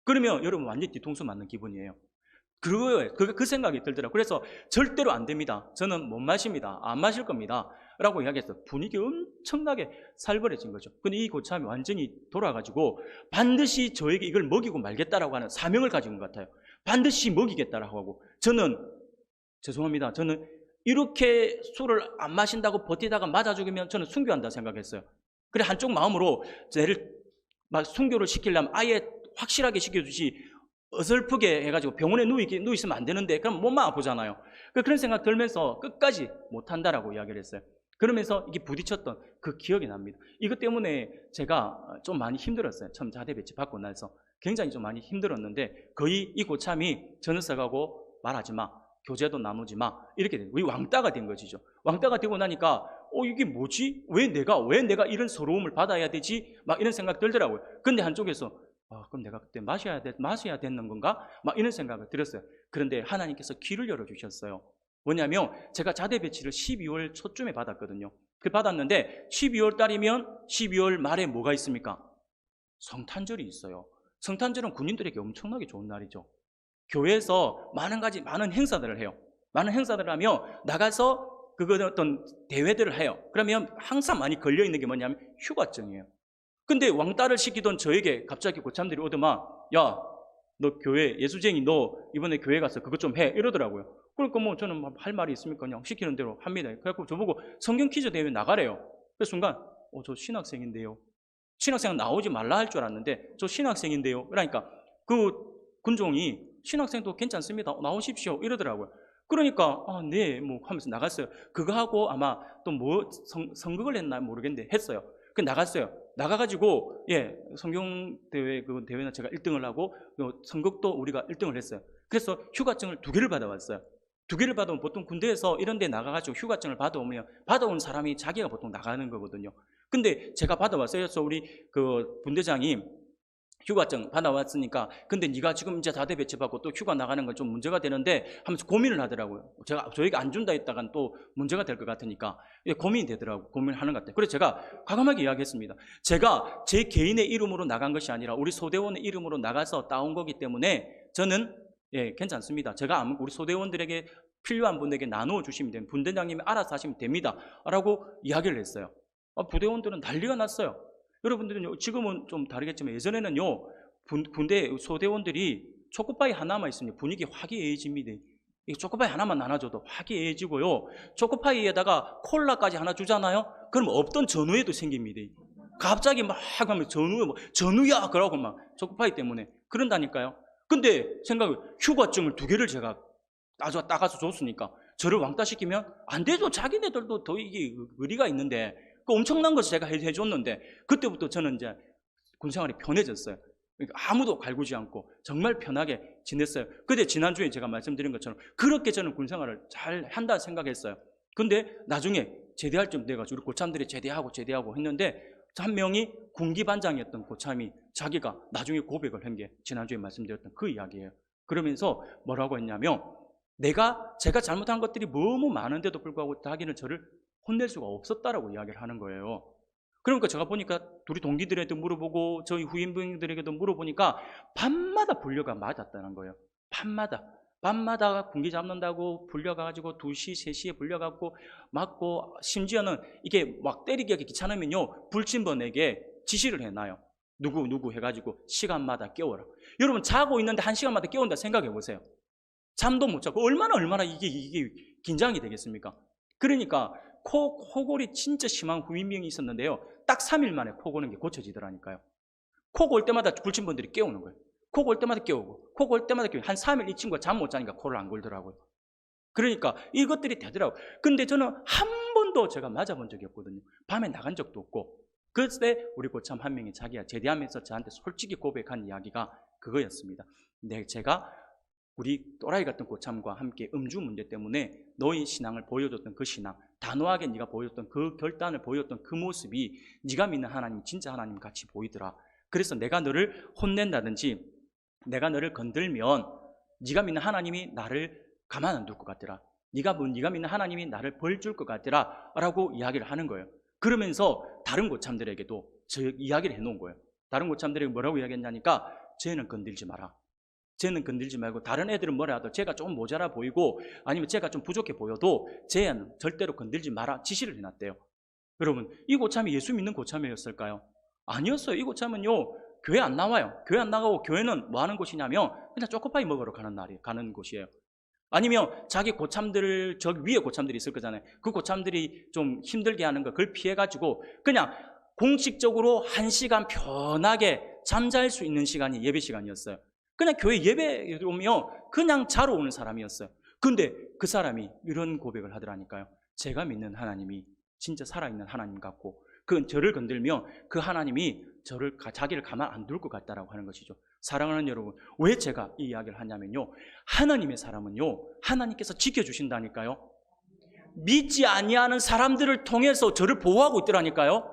그러면 여러분 완전히 뒤통수 맞는 기분이에요. 그 생각이 들더라고요. 그래서 절대로 안 됩니다. 저는 못 마십니다. 안 마실 겁니다. 라고 이야기했어요. 분위기 엄청나게 살벌해진 거죠. 근데 이 고참이 완전히 돌아가지고 반드시 저에게 이걸 먹이고 말겠다라고 하는 사명을 가진 것 같아요. 반드시 먹이겠다라고 하고 저는 죄송합니다. 저는 이렇게 술을 안 마신다고 버티다가 맞아 죽으면 저는 순교한다 생각했어요. 그래 한쪽 마음으로 얘를 막 순교를 시키려면 아예 확실하게 시켜주지 어설프게 해가지고 병원에 누워있으면 안 되는데 그럼 몸만 아프잖아요. 그런 생각 들면서 끝까지 못한다라고 이야기를 했어요. 그러면서 이게 부딪혔던 그 기억이 납니다. 이것 때문에 제가 좀 많이 힘들었어요. 처음 자대 배치 받고 나서 굉장히 좀 많이 힘들었는데 거의 이 고참이 전을 써가고 말하지 마, 교제도 나누지 마 이렇게 된 거예요. 왕따가 된 것이죠. 왕따가 되고 나니까 이게 뭐지? 왜 내가 이런 서러움을 받아야 되지? 막 이런 생각 들더라고요. 근데 한쪽에서 그럼 내가 그때 마셔야 되는 건가? 막 이런 생각을 들었어요. 그런데 하나님께서 길을 열어주셨어요. 뭐냐면 제가 자대 배치를 12월 초쯤에 받았거든요. 그 받았는데 12월 달이면 12월 말에 뭐가 있습니까? 성탄절이 있어요. 성탄절은 군인들에게 엄청나게 좋은 날이죠. 교회에서 많은 행사들을 해요. 많은 행사들을 하며 나가서 어떤 대회들을 해요. 그러면 항상 많이 걸려있는 게 뭐냐면 휴가증이에요. 근데 왕따를 시키던 저에게 갑자기 고참들이 오더만 야, 너 교회 예수쟁이 너 이번에 교회 가서 그것 좀 해 이러더라고요. 그러니까 뭐 저는 할 말이 있습니까? 그냥 시키는 대로 합니다. 그래갖고 저보고 성경 퀴즈 대회 나가래요. 그 순간 저 신학생인데요. 신학생은 나오지 말라 할 줄 알았는데 저 신학생인데요. 그러니까 그 군종이 신학생도 괜찮습니다. 나오십시오 이러더라고요. 그러니까 네 뭐 하면서 나갔어요. 그거 하고 아마 또 뭐 선극을 했나 모르겠는데 했어요. 그 나갔어요. 나가가지고 성경 대회 그 대회는 제가 1등을 하고 선극도 우리가 1등을 했어요. 그래서 휴가증을 2개를 받아왔어요. 2개를 받아오면 보통 군대에서 이런 데 나가가지고 휴가증을 받아오면 받아온 사람이 자기가 보통 나가는 거거든요. 근데 제가 받아왔어요. 그래서 우리 그 분대장이 휴가증 받아왔으니까 근데 네가 지금 이제 자대 배치받고 또 휴가 나가는 건 좀 문제가 되는데 하면서 고민을 하더라고요. 저희가 안 준다 했다간 또 문제가 될 것 같으니까 고민이 되더라고요. 고민하는 것 같아요. 그래서 제가 과감하게 이야기했습니다. 제가 제 개인의 이름으로 나간 것이 아니라 우리 소대원의 이름으로 나가서 따온 거기 때문에 저는 괜찮습니다. 제가 우리 소대원들에게 필요한 분에게 나누어 주시면 됩니다. 분대장님이 알아서 하시면 됩니다. 라고 이야기를 했어요. 부대원들은 난리가 났어요. 여러분들은 지금은 좀 다르겠지만 예전에는요 군대 소대원들이 초코파이 하나만 있으면 분위기 화기애애집니다. 초코파이 하나만 나눠줘도 화기애애지고요. 초코파이에다가 콜라까지 하나 주잖아요. 그럼 없던 전우회도 생깁니다. 갑자기 막 하면 전우야 그러고 막 초코파이 때문에 그런다니까요. 근데 생각해 휴가증을 2개를 제가 따가서 줬으니까 저를 왕따시키면 안 되죠. 자기네들도 더 이게 의리가 있는데 그 엄청난 것을 제가 해줬는데 그때부터 저는 이제 군생활이 편해졌어요. 그러니까 아무도 갈구지 않고 정말 편하게 지냈어요. 근데 지난주에 제가 말씀드린 것처럼 그렇게 저는 군생활을 잘 한다 생각했어요. 근데 나중에 제대할 쯤 돼가지고 우리 고참들이 제대하고 했는데 한 명이 군기반장이었던 고참이 자기가 나중에 고백을 한 게 지난주에 말씀드렸던 그 이야기예요. 그러면서 뭐라고 했냐면 제가 잘못한 것들이 너무 많은데도 불구하고 자기는 저를 혼낼 수가 없었다라고 이야기를 하는 거예요. 그러니까 제가 보니까 우리 동기들에게도 물어보고 저희 후임분들에게도 물어보니까 밤마다 분류가 맞았다는 거예요. 밤마다. 밤마다 군기 잡는다고 불려가지고 2시, 3시에 불려갖고 맞고, 심지어는 이게 막 때리기 하기 귀찮으면요, 불침번에게 지시를 해놔요. 누구 해가지고 시간마다 깨워라. 여러분, 자고 있는데 1시간마다 깨운다 생각해 보세요. 잠도 못 자고 얼마나 이게 긴장이 되겠습니까? 그러니까 코골이 진짜 심한 후인병이 있었는데요, 딱 3일 만에 코 고는 게 고쳐지더라니까요. 코 골 때마다 불침번들이 깨우는 거예요. 코 골 때마다 깨우고, 코 골 때마다 깨우고, 한 3일 이 친구가 잠 못 자니까 코를 안 골더라고요. 그러니까 이것들이 되더라고요. 근데 저는 한 번도 제가 맞아본 적이 없거든요. 밤에 나간 적도 없고. 그때 우리 고참 한 명이 자기가 제대하면서 저한테 솔직히 고백한 이야기가 그거였습니다. 제가 우리 또라이 같은 고참과 함께 음주 문제 때문에 너의 신앙을 보여줬던 그 신앙, 단호하게 네가 보여줬던 그 결단을 보여줬던 그 모습이 네가 믿는 하나님, 진짜 하나님 같이 보이더라. 그래서 내가 너를 혼낸다든지 내가 너를 건들면 네가 믿는 하나님이 나를 가만 안 둘 것 같더라. 네가 믿는 하나님이 나를 벌 줄 것 같더라 라고 이야기를 하는 거예요. 그러면서 다른 고참들에게도 저 이야기를 해놓은 거예요. 다른 고참들에게 뭐라고 이야기했냐니까, 쟤는 건들지 마라. 쟤는 건들지 말고, 다른 애들은 뭐라 하도 쟤가 좀 모자라 보이고 아니면 쟤가 좀 부족해 보여도 쟤는 절대로 건들지 마라 지시를 해놨대요. 여러분, 이 고참이 예수 믿는 고참이었을까요? 아니었어요. 이 고참은요, 교회 안 나와요. 교회 안 나가고, 교회는 뭐 하는 곳이냐면 그냥 초코파이 먹으러 가는 곳이에요. 아니면 자기 고참들, 저 위에 고참들이 있을 거잖아요. 그 고참들이 좀 힘들게 하는 거, 그걸 피해가지고 그냥 공식적으로 1시간 편하게 잠잘 수 있는 시간이 예배 시간이었어요. 그냥 교회 예배 오면 그냥 자러 오는 사람이었어요. 근데 그 사람이 이런 고백을 하더라니까요. 제가 믿는 하나님이 진짜 살아있는 하나님 같고, 그 저를 건들면 그 하나님이 자기를 가만 안 둘 것 같다라고 하는 것이죠. 사랑하는 여러분, 왜 제가 이 이야기를 하냐면요, 하나님의 사람은요, 하나님께서 지켜주신다니까요. 믿지 아니하는 사람들을 통해서 저를 보호하고 있더라니까요.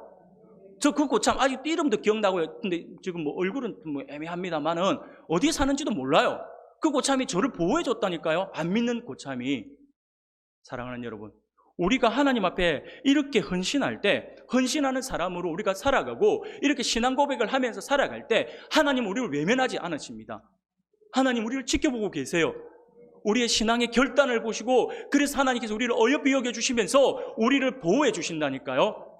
저 그 고참 아직도 이름도 기억나고요. 근데 지금 뭐 얼굴은 뭐 애매합니다만은 어디에 사는지도 몰라요. 그 고참이 저를 보호해 줬다니까요. 안 믿는 고참이. 사랑하는 여러분, 우리가 하나님 앞에 이렇게 헌신할 때, 헌신하는 사람으로 우리가 살아가고 이렇게 신앙 고백을 하면서 살아갈 때 하나님 우리를 외면하지 않으십니다. 하나님 우리를 지켜보고 계세요. 우리의 신앙의 결단을 보시고, 그래서 하나님께서 우리를 어여삐 여겨주시면서 우리를 보호해 주신다니까요.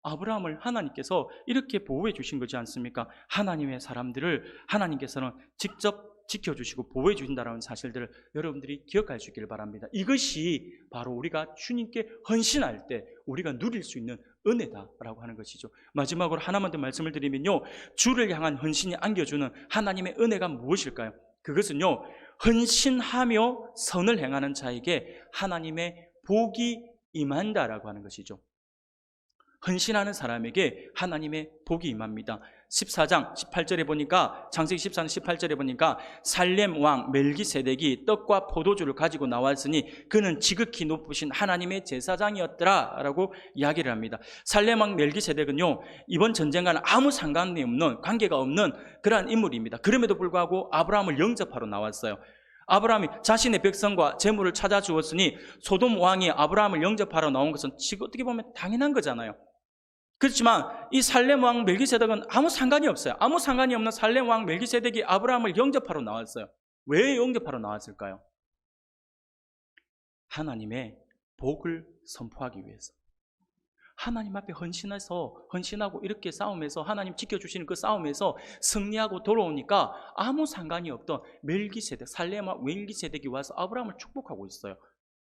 아브라함을 하나님께서 이렇게 보호해 주신 거지 않습니까? 하나님의 사람들을 하나님께서는 직접 지켜주시고 보호해 주신다는 사실들을 여러분들이 기억할 수 있기를 바랍니다. 이것이 바로 우리가 주님께 헌신할 때 우리가 누릴 수 있는 은혜다라고 하는 것이죠. 마지막으로 하나만 더 말씀을 드리면요, 주를 향한 헌신이 안겨주는 하나님의 은혜가 무엇일까요? 그것은요, 헌신하며 선을 행하는 자에게 하나님의 복이 임한다라고 하는 것이죠. 헌신하는 사람에게 하나님의 복이 임합니다. 14장 18절에 보니까, 창세기 14장 18절에 보니까 살렘 왕 멜기세덱이 떡과 포도주를 가지고 나왔으니 그는 지극히 높으신 하나님의 제사장이었더라 라고 이야기를 합니다. 살렘 왕 멜기세덱은요, 이번 전쟁과는 아무 상관이 없는, 관계가 없는 그러한 인물입니다. 그럼에도 불구하고 아브라함을 영접하러 나왔어요. 아브라함이 자신의 백성과 재물을 찾아주었으니 소돔 왕이 아브라함을 영접하러 나온 것은 지금 어떻게 보면 당연한 거잖아요. 그렇지만 이 살렘 왕 멜기세덱은 아무 상관이 없어요. 아무 상관이 없는 살렘 왕 멜기세덱이 아브라함을 영접하러 나왔어요. 왜 영접하러 나왔을까요? 하나님의 복을 선포하기 위해서. 하나님 앞에 헌신하고 이렇게 싸움에서 하나님 지켜주시는 그 싸움에서 승리하고 돌아오니까 아무 상관이 없던 멜기세덱, 살렘 왕 멜기세덱이 와서 아브라함을 축복하고 있어요.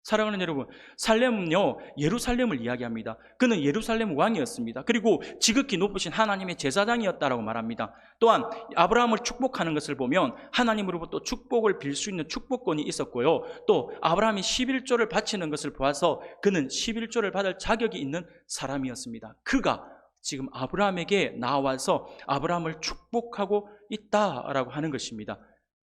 사랑하는 여러분, 살렘은요, 예루살렘을 이야기합니다. 그는 예루살렘 왕이었습니다. 그리고 지극히 높으신 하나님의 제사장이었다라고 말합니다. 또한 아브라함을 축복하는 것을 보면 하나님으로부터 축복을 빌 수 있는 축복권이 있었고요, 또 아브라함이 11조를 바치는 것을 보아서 그는 11조를 받을 자격이 있는 사람이었습니다. 그가 지금 아브라함에게 나와서 아브라함을 축복하고 있다라고 하는 것입니다.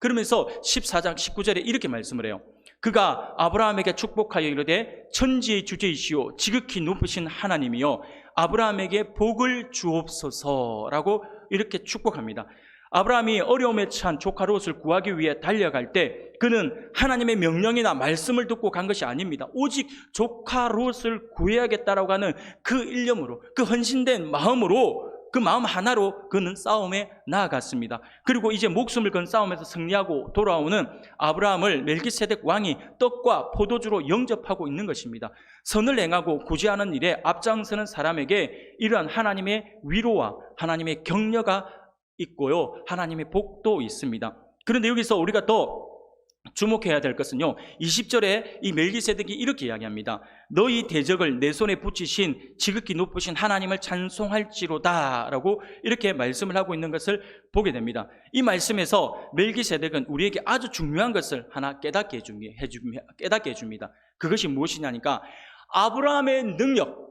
그러면서 14장 19절에 이렇게 말씀을 해요. 그가 아브라함에게 축복하여 이르되 천지의 주제이시오 지극히 높으신 하나님이여 아브라함에게 복을 주옵소서라고 이렇게 축복합니다. 아브라함이 어려움에 처한 조카 롯을 구하기 위해 달려갈 때 그는 하나님의 명령이나 말씀을 듣고 간 것이 아닙니다. 오직 조카 롯을 구해야겠다라고 하는 그 일념으로, 그 헌신된 마음으로 그 마음 하나로 그는 싸움에 나아갔습니다. 그리고 이제 목숨을 건 싸움에서 승리하고 돌아오는 아브라함을 멜기세덱 왕이 떡과 포도주로 영접하고 있는 것입니다. 선을 행하고 구제하는 일에 앞장서는 사람에게 이러한 하나님의 위로와 하나님의 격려가 있고요, 하나님의 복도 있습니다. 그런데 여기서 우리가 더 주목해야 될 것은요, 20절에 이 멜기세덱이 이렇게 이야기합니다. 너희 대적을 내 손에 붙이신 지극히 높으신 하나님을 찬송할지로다 라고 이렇게 말씀을 하고 있는 것을 보게 됩니다. 이 말씀에서 멜기세덱은 우리에게 아주 중요한 것을 하나 깨닫게 해줍니다. 그것이 무엇이냐니까 아브라함의 능력,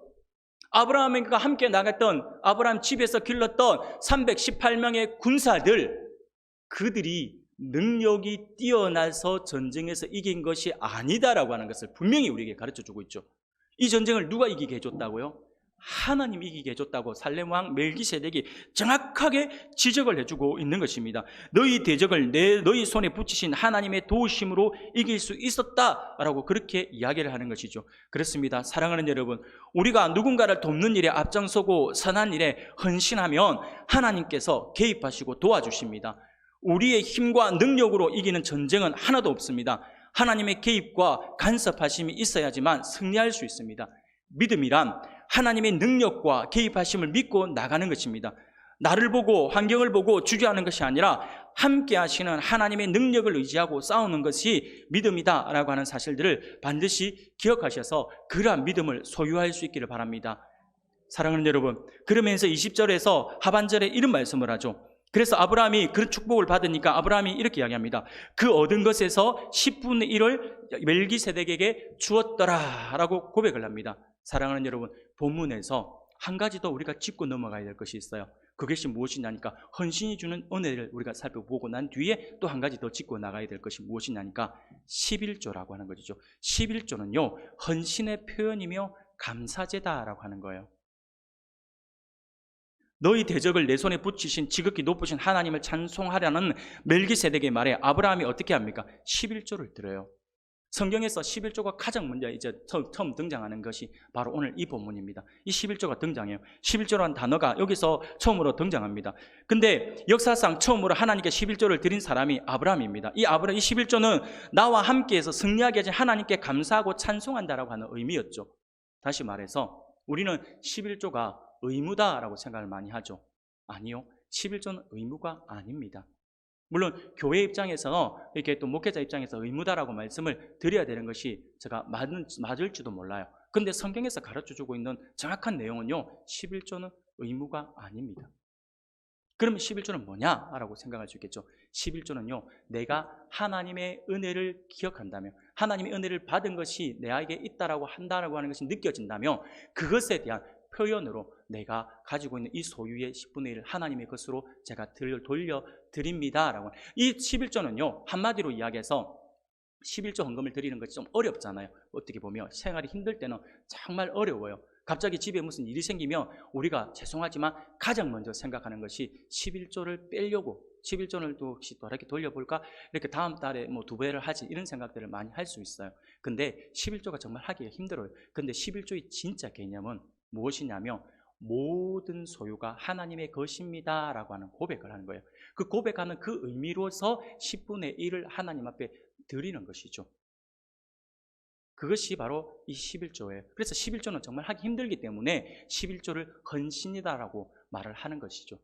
아브라함과 함께 나갔던, 아브라함 집에서 길렀던 318명의 군사들, 그들이 능력이 뛰어나서 전쟁에서 이긴 것이 아니다라고 하는 것을 분명히 우리에게 가르쳐주고 있죠. 이 전쟁을 누가 이기게 해줬다고요? 하나님이 이기게 해줬다고 살렘 왕 멜기세덱이 정확하게 지적을 해주고 있는 것입니다. 너희 대적을 너희 손에 붙이신 하나님의 도우심으로 이길 수 있었다라고 그렇게 이야기를 하는 것이죠. 그렇습니다. 사랑하는 여러분, 우리가 누군가를 돕는 일에 앞장서고 선한 일에 헌신하면 하나님께서 개입하시고 도와주십니다. 우리의 힘과 능력으로 이기는 전쟁은 하나도 없습니다. 하나님의 개입과 간섭하심이 있어야지만 승리할 수 있습니다. 믿음이란 하나님의 능력과 개입하심을 믿고 나가는 것입니다. 나를 보고 환경을 보고 주저하는 것이 아니라 함께 하시는 하나님의 능력을 의지하고 싸우는 것이 믿음이다라고 하는 사실들을 반드시 기억하셔서 그러한 믿음을 소유할 수 있기를 바랍니다. 사랑하는 여러분, 그러면서 20절에서 하반절에 이런 말씀을 하죠. 그래서 아브라함이 그런 축복을 받으니까 아브라함이 이렇게 이야기합니다. 그 얻은 것에서 10분의 1을 멜기세덱에게 주었더라 라고 고백을 합니다. 사랑하는 여러분, 본문에서 한 가지 더 우리가 짚고 넘어가야 될 것이 있어요. 그것이 무엇이냐니까 헌신이 주는 은혜를 우리가 살펴보고 난 뒤에 또 한 가지 더 짚고 나가야 될 것이 무엇이냐니까 11조라고 하는 것이죠. 11조는요, 헌신의 표현이며 감사제다라고 하는 거예요. 너희 대적을 내 손에 붙이신 지극히 높으신 하나님을 찬송하려는 멜기세덱의 말에 아브라함이 어떻게 합니까? 11조를 드려요. 성경에서 11조가 가장 먼저 이제 처음 등장하는 것이 바로 오늘 이 본문입니다. 이 11조가 등장해요. 11조라는 단어가 여기서 처음으로 등장합니다. 근데 역사상 처음으로 하나님께 11조를 드린 사람이 아브라함입니다. 이 11조는 나와 함께해서 승리하게 하신 하나님께 감사하고 찬송한다라고 하는 의미였죠. 다시 말해서 우리는 11조가 의무다라고 생각을 많이 하죠. 아니요, 11조는 의무가 아닙니다. 물론 교회 입장에서 이렇게 또 목회자 입장에서 의무다라고 말씀을 드려야 되는 것이 제가 맞을지도 몰라요. 근데 성경에서 가르쳐주고 있는 정확한 내용은요, 11조는 의무가 아닙니다. 그러면 11조는 뭐냐라고 생각할 수 있겠죠. 11조는요, 내가 하나님의 은혜를 기억한다면, 하나님의 은혜를 받은 것이 내게 있다라고 한다라고 하는 것이 느껴진다면 그것에 대한 표현으로 내가 가지고 있는 이 소유의 10분의 1을 하나님의 것으로 제가 돌려드립니다라고. 이 11조는요, 한마디로 이야기해서 11조 헌금을 드리는 것이 좀 어렵잖아요. 어떻게 보면 생활이 힘들 때는 정말 어려워요. 갑자기 집에 무슨 일이 생기면 우리가 죄송하지만 가장 먼저 생각하는 것이 11조를 빼려고, 11조를 또 혹시 또 이렇게 돌려볼까? 이렇게 다음 달에 뭐 2배를 하지, 이런 생각들을 많이 할 수 있어요. 근데 11조가 정말 하기가 힘들어요. 근데 11조의 진짜 개념은 무엇이냐면 모든 소유가 하나님의 것입니다 라고 하는 고백을 하는 거예요. 그 고백하는 그 의미로서 10분의 1을 하나님 앞에 드리는 것이죠. 그것이 바로 이 11조예요. 그래서 11조는 정말 하기 힘들기 때문에 11조를 헌신이다라고 말을 하는 것이죠.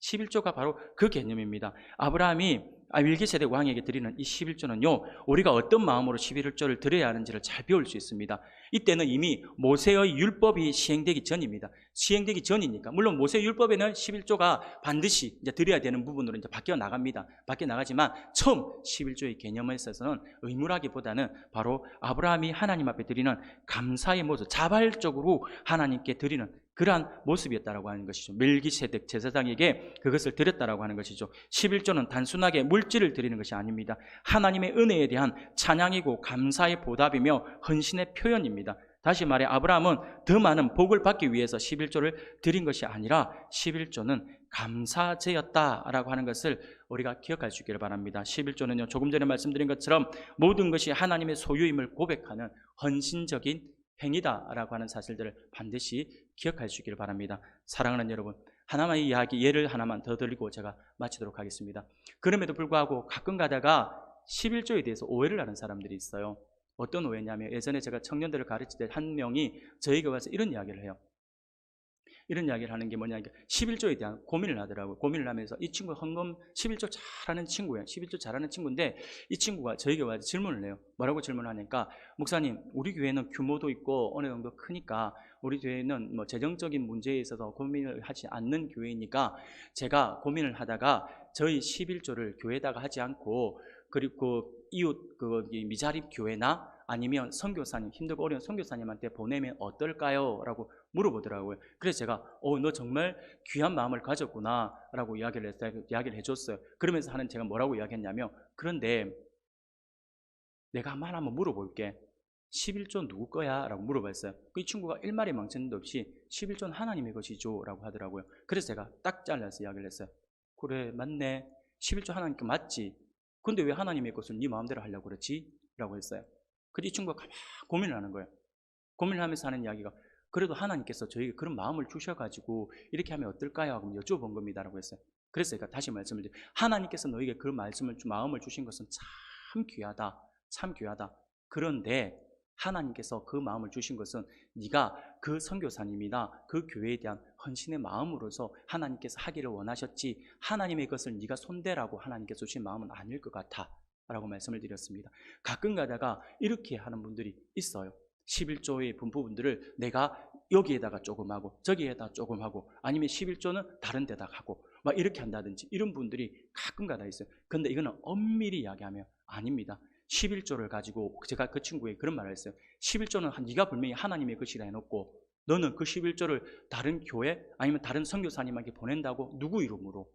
11조가 바로 그 개념입니다. 아브라함이 멜기세덱 왕에게 드리는 이 11조는요, 우리가 어떤 마음으로 11조를 드려야 하는지를 잘 배울 수 있습니다. 이때는 이미 모세의 율법이 시행되기 전입니다. 시행되기 전이니까. 물론 모세 율법에는 11조가 반드시 이제 드려야 되는 부분으로 이제 바뀌어 나갑니다. 바뀌어 나가지만 처음 11조의 개념에 있어서는 의무라기보다는 바로 아브라함이 하나님 앞에 드리는 감사의 모습, 자발적으로 하나님께 드리는 그러한 모습이었다라고 하는 것이죠. 멜기세덱 제사장에게 그것을 드렸다라고 하는 것이죠. 11조는 단순하게 물질을 드리는 것이 아닙니다. 하나님의 은혜에 대한 찬양이고 감사의 보답이며 헌신의 표현입니다. 다시 말해 아브라함은 더 많은 복을 받기 위해서 11조를 드린 것이 아니라 11조는 감사제였다라고 하는 것을 우리가 기억할 수 있기를 바랍니다. 11조는요, 조금 전에 말씀드린 것처럼 모든 것이 하나님의 소유임을 고백하는 헌신적인 행위다라고 하는 사실들을 반드시 기억할 수 있기를 바랍니다. 사랑하는 여러분, 하나만 이야기, 예를 하나만 더 드리고 제가 마치도록 하겠습니다. 그럼에도 불구하고 가끔 가다가 11조에 대해서 오해를 하는 사람들이 있어요. 어떤 오해냐면 예전에 제가 청년들을 가르칠 때 한 명이 저에게 와서 이런 이야기를 해요. 이런 이야기를 하는 게 뭐냐, 11조에 대한 고민을 하더라고요. 고민을 하면서 이 친구 헌금 11조 잘하는 친구예요. 11조 잘하는 친구인데 이 친구가 저에게 와서 질문을 해요. 뭐라고 질문을 하니까, 목사님, 우리 교회는 규모도 있고 어느 정도 크니까 우리 교회는 뭐 재정적인 문제에 있어서 고민을 하지 않는 교회이니까 제가 고민을 하다가 저희 11조를 교회에다가 하지 않고 그리고 이웃 미자립 교회나 아니면 선교사님, 힘들고 어려운 선교사님한테 보내면 어떨까요? 라고 물어보더라고요. 그래서 제가 너 정말 귀한 마음을 가졌구나 라고 이야기를 해줬어요. 그러면서 제가 뭐라고 이야기했냐면, 그런데 내가 한번 물어볼게. 11조 누구 거야? 라고 물어봤어요. 이 친구가 일말의 망설임도 없이 11조는 하나님의 것이죠 라고 하더라고요. 그래서 제가 딱 잘라서 이야기를 했어요. 그래, 맞네. 11조 하나님께 맞지. 근데 왜 하나님의 것을 네 마음대로 하려고 그러지? 라고 했어요. 근데 이 친구가 가만 고민을 하는 거예요. 고민을 하면서 하는 이야기가, 그래도 하나님께서 저에게 그런 마음을 주셔가지고 이렇게 하면 어떨까요? 하고 여쭤본 겁니다 라고 했어요. 그래서 제가 다시 말씀을 드려요. 하나님께서 너에게 그 마음을 주신 것은 참 귀하다. 참 귀하다. 그런데 하나님께서 그 마음을 주신 것은 네가 그 선교사님이나 그 교회에 대한 헌신의 마음으로서 하나님께서 하기를 원하셨지, 하나님의 것을 네가 손대라고 하나님께서 주신 마음은 아닐 것 같아 라고 말씀을 드렸습니다. 가끔 가다가 이렇게 하는 분들이 있어요. 11조의 분부분들을 내가 여기에다가 조금 하고 저기에다 조금 하고, 아니면 11조는 다른 데다가 하고 막 이렇게 한다든지, 이런 분들이 가끔 가다 있어요. 근데 이거는 엄밀히 이야기하면 아닙니다. 11조를 가지고 제가 그 친구에게 그런 말을 했어요. 11조는 네가 분명히 하나님의 것이라 해놓고 너는 그 11조를 다른 교회 아니면 다른 선교사님에게 보낸다고 누구 이름으로?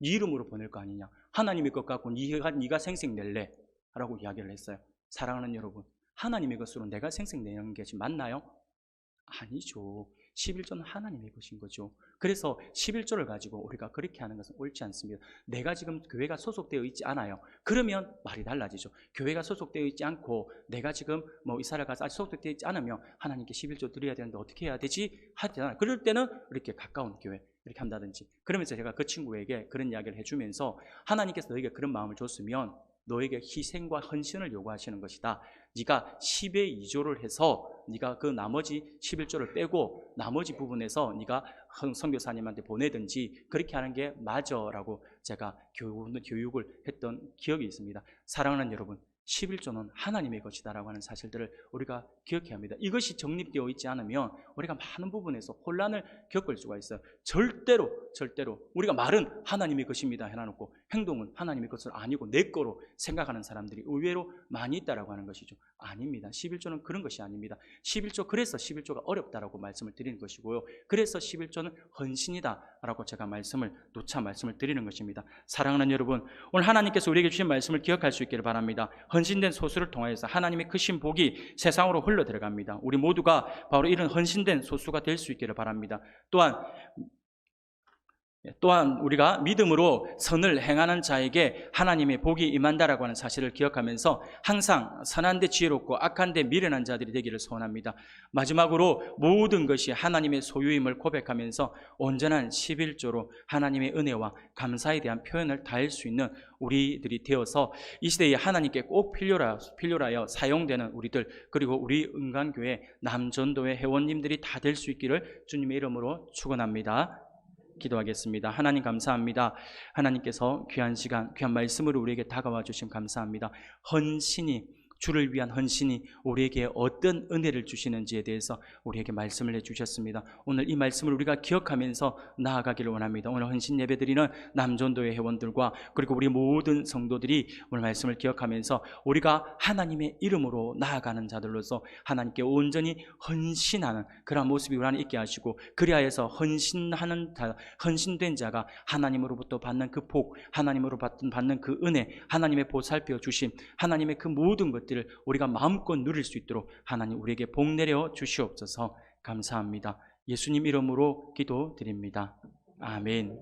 네 이름으로 보낼 거 아니냐. 하나님의 것 갖고 네가 생색낼래 라고 이야기를 했어요. 사랑하는 여러분, 하나님의 것으로 내가 생색내는 게 맞나요? 아니죠. 11조는 하나님의 것인 거죠. 그래서 11조를 가지고 우리가 그렇게 하는 것은 옳지 않습니다. 내가 지금 교회가 소속되어 있지 않아요. 그러면 말이 달라지죠. 교회가 소속되어 있지 않고 내가 지금 이사를 가서 아직 소속되어 있지 않으면 하나님께 11조 드려야 되는데 어떻게 해야 되지? 하잖아요. 그럴 때는 이렇게 가까운 교회 이렇게 한다든지. 그러면서 제가 그 친구에게 그런 이야기를 해주면서, 하나님께서 너에게 그런 마음을 줬으면 너에게 희생과 헌신을 요구하시는 것이다. 네가 10의 2조를 해서 네가 그 나머지 11조를 빼고 나머지 부분에서 네가 선교사님한테 보내든지 그렇게 하는 게 맞아라고 제가 교육을 했던 기억이 있습니다. 사랑하는 여러분, 11조는 하나님의 것이다라고 하는 사실들을 우리가 기억해야 합니다. 이것이 정립되어 있지 않으면 우리가 많은 부분에서 혼란을 겪을 수가 있어요. 절대로 우리가 말은 하나님의 것입니다 해놔놓고 행동은 하나님의 것은 아니고 내 거로 생각하는 사람들이 의외로 많이 있다라고 하는 것이죠. 아닙니다. 11조는 그런 것이 아닙니다. 11조, 그래서 11조가 어렵다라고 말씀을 드리는 것이고요. 그래서 11조는 헌신이다라고 제가 누차 말씀을 드리는 것입니다. 사랑하는 여러분, 오늘 하나님께서 우리에게 주신 말씀을 기억할 수 있기를 바랍니다. 헌신된 소수를 통하여서 하나님의 크신 복이 세상으로 흘러 들어갑니다. 우리 모두가 바로 이런 헌신된 소수가 될 수 있기를 바랍니다. 또한 우리가 믿음으로 선을 행하는 자에게 하나님의 복이 임한다라고 하는 사실을 기억하면서 항상 선한데 지혜롭고 악한데 미련한 자들이 되기를 소원합니다. 마지막으로 모든 것이 하나님의 소유임을 고백하면서 온전한 11조로 하나님의 은혜와 감사에 대한 표현을 다할 수 있는 우리들이 되어서 이 시대에 하나님께 꼭 필요하여 사용되는 우리들, 그리고 우리 은간교회 남전도회 회원님들이 다 될 수 있기를 주님의 이름으로 축원합니다. 기도하겠습니다. 하나님 감사합니다. 하나님께서 귀한 시간, 귀한 말씀으로 우리에게 다가와 주심 감사합니다. 주를 위한 헌신이 우리에게 어떤 은혜를 주시는지에 대해서 우리에게 말씀을 해주셨습니다. 오늘 이 말씀을 우리가 기억하면서 나아가기를 원합니다. 오늘 헌신 예배드리는 남전도회 회원들과 그리고 우리 모든 성도들이 오늘 말씀을 기억하면서 우리가 하나님의 이름으로 나아가는 자들로서 하나님께 온전히 헌신하는 그런 모습이 우리 안에 있게 하시고, 그리하여서 헌신된 자가 하나님으로부터 받는 그 복, 하나님으로 받는 그 은혜, 하나님의 보살펴 주심, 하나님의 그 모든 것들을 우리가 마음껏 누릴 수 있도록 하나님 우리에게 복 내려 주시옵소서. 감사합니다. 예수님 이름으로 기도드립니다. 아멘.